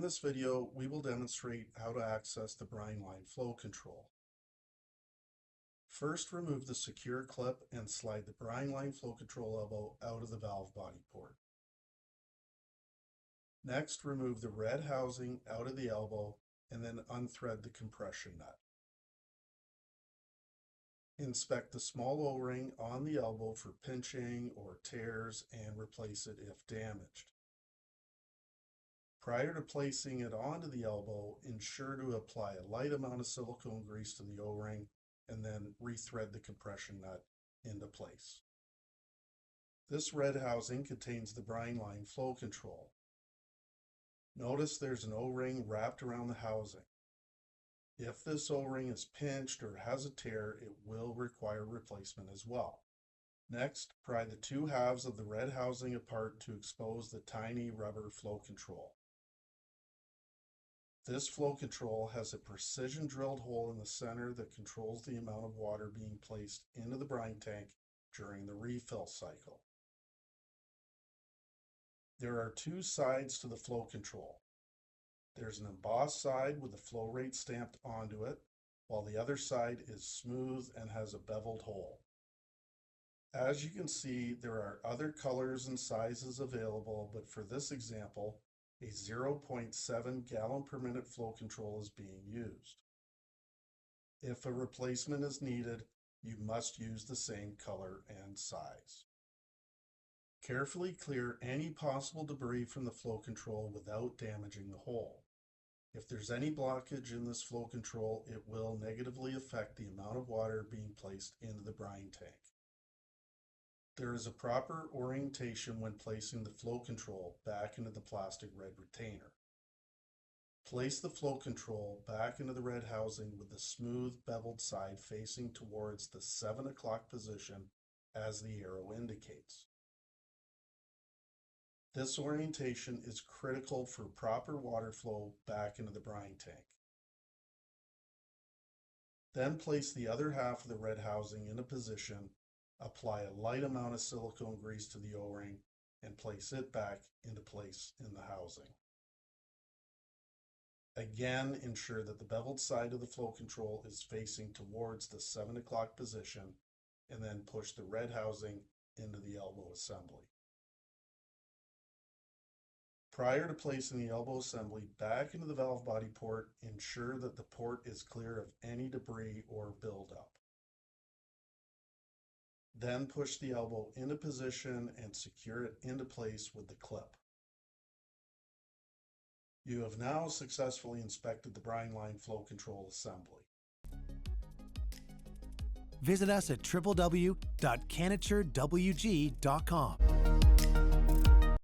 this video, we will demonstrate how to access the Brine Line Flow Control. First, remove the secure clip and slide the Brine Line Flow Control elbow out of the valve body port. Next, remove the red housing out of the elbow and then unthread the compression nut. Inspect the small O-ring on the elbow for pinching or tears and replace it if damaged. Prior to placing it onto the elbow, ensure to apply a light amount of silicone grease to the O-ring and then rethread the compression nut into place. This red housing contains the Brine Line Flow Control. Notice there's an O-ring wrapped around the housing. If this O-ring is pinched or has a tear, it will require replacement as well. Next, pry the two halves of the red housing apart to expose the tiny rubber flow control. This flow control has a precision drilled hole in the center that controls the amount of water being placed into the brine tank during the refill cycle. There are two sides to the flow control. There's an embossed side with the flow rate stamped onto it, while the other side is smooth and has a beveled hole. As you can see, there are other colors and sizes available, but for this example, a 0.7 gallon per minute flow control is being used. If a replacement is needed, you must use the same color and size. Carefully clear any possible debris from the flow control without damaging the hole. If there's any blockage in this flow control, it will negatively affect the amount of water being placed into the brine tank. There is a proper orientation when placing the flow control back into the plastic red retainer. Place the flow control back into the red housing with the smooth beveled side facing towards the 7 o'clock position as the arrow indicates. This orientation is critical for proper water flow back into the brine tank. Then place the other half of the red housing into position, apply a light amount of silicone grease to the O-ring, and place it back into place in the housing. Again, ensure that the beveled side of the flow control is facing towards the 7 o'clock position, and then push the red housing into the elbow assembly. Prior to placing the elbow assembly back into the valve body port, ensure that the port is clear of any debris or buildup. Then push the elbow into position and secure it into place with the clip. You have now successfully inspected the Brine Line Flow Control assembly. Visit us at www.canaturewg.com.